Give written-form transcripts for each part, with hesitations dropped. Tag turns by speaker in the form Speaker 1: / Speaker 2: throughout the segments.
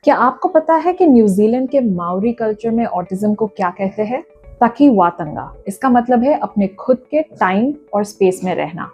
Speaker 1: क्या आपको पता है कि न्यूजीलैंड के माओरी कल्चर में ऑटिज्म को क्या कहते हैं? ताकि वातंगा। इसका मतलब है अपने खुद के टाइम और स्पेस में रहना।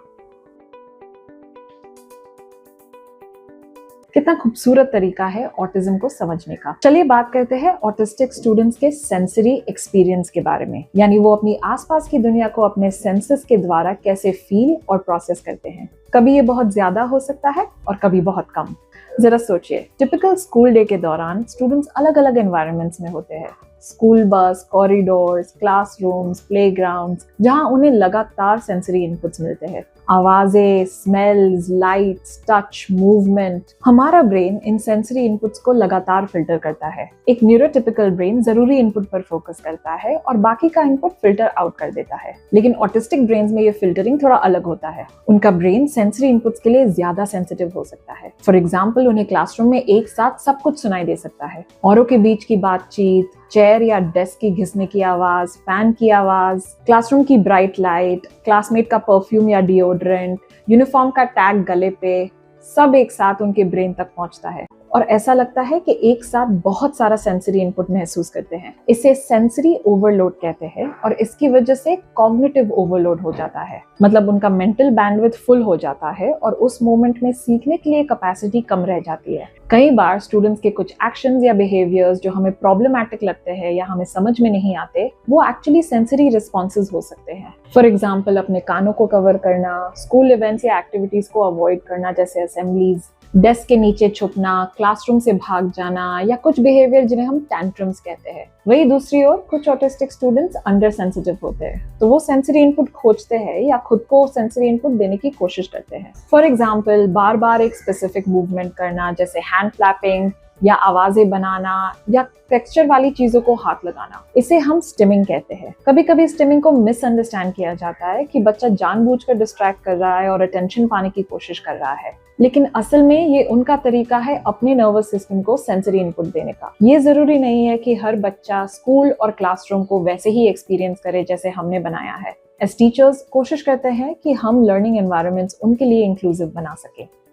Speaker 1: कितना खूबसूरत तरीका है ऑटिज्म को समझने का। चलिए बात करते हैं ऑटिस्टिक स्टूडेंट्स के सेंसरी एक्सपीरियंस के बारे में, यानी वो अपनी आसपास की दुनिया को अपने सेंसेस के द्वारा कैसे फील और प्रोसेस करते हैं। कभी ये बहुत ज्यादा हो सकता है और कभी बहुत कम। जरा सोचिए, टिपिकल स्कूल डे के दौरान स्टूडेंट्स अलग अलग एनवायरनमेंट्स में होते हैं। School bus, corridors, classrooms, playgrounds, जहां उन्हें लगातार सेंसरी इनपुट्स मिलते हैं। आवाजें, स्मेल्स, लाइट्स, टच, मूवमेंट। हमारा ब्रेन इन सेंसरी इनपुट्स को लगातार फिल्टर करता है। एक न्यूरोटिपिकल ब्रेन जरूरी इनपुट पर फोकस करता है और बाकी का इनपुट फिल्टर आउट कर देता है। लेकिन ऑटिस्टिक ब्रेन्स में ये फिल्टरिंग थोड़ा अलग होता है। उनका ब्रेन सेंसरी इनपुट्स के लिए ज्यादा सेंसिटिव हो सकता है। फॉर एग्जाम्पल, उन्हें क्लासरूम में एक साथ सब कुछ सुनाई दे सकता है। औरों के बीच की बातचीत, चेयर या डेस्क की घिसने की आवाज, फैन की आवाज, क्लासरूम की ब्राइट लाइट, क्लासमेट का परफ्यूम या डिओड्रेंट, यूनिफॉर्म का टैग गले पे, सब एक साथ उनके ब्रेन तक पहुंचता है और ऐसा लगता है कि एक साथ बहुत सारा सेंसरी इनपुट महसूस करते हैं। इसे सेंसरी ओवरलोड कहते हैं और इसकी वजह से कॉग्निटिव ओवरलोड हो जाता है। मतलब उनका मेंटल बैंडविड्थ फुल हो जाता है और उस मोमेंट में सीखने के लिए कैपेसिटी कम रह जाती है। कई बार स्टूडेंट्स के कुछ एक्शंस या बिहेवियर्स जो हमें प्रॉब्लमैटिक लगते हैं या हमें समझ में नहीं आते, वो एक्चुअली सेंसरी रिस्पॉन्सेज हो सकते हैं। फॉर एग्जाम्पल, अपने कानों को कवर करना, स्कूल इवेंट्स या एक्टिविटीज को अवॉइड करना जैसे असेंबलीज, डेस्क के नीचे छुपना, क्लासरूम से भाग जाना या कुछ बिहेवियर जिन्हें हम टैंट्रम्स कहते हैं। वही दूसरी ओर कुछ ऑटिस्टिक स्टूडेंट्स अंडर सेंसिटिव होते हैं, तो वो सेंसरी इनपुट खोजते हैं या खुद को सेंसरी इनपुट देने की कोशिश करते हैं। फॉर एग्जाम्पल, बार बार एक स्पेसिफिक मूवमेंट करना जैसे हैंड फ्लैपिंग या आवाजें बनाना या टेक्सचर वाली चीजों को हाथ लगाना, इसे हम स्टिमिंग कहते हैं। कभी कभी स्टिमिंग को मिसअंडरस्टैंड किया जाता है कि बच्चा जानबूझकर डिस्ट्रैक्ट कर रहा है और अटेंशन पाने की कोशिश कर रहा है, लेकिन असल में ये उनका तरीका है अपने नर्वस सिस्टम को सेंसरी इनपुट देने का। ये जरूरी नहीं है कि हर बच्चा स्कूल और क्लासरूम को वैसे ही एक्सपीरियंस करे जैसे हमने बनाया है। एज टीचर्स कोशिश करते हैं कि हम लर्निंग एनवायरनमेंट्स उनके लिए इंक्लूसिव बना सके।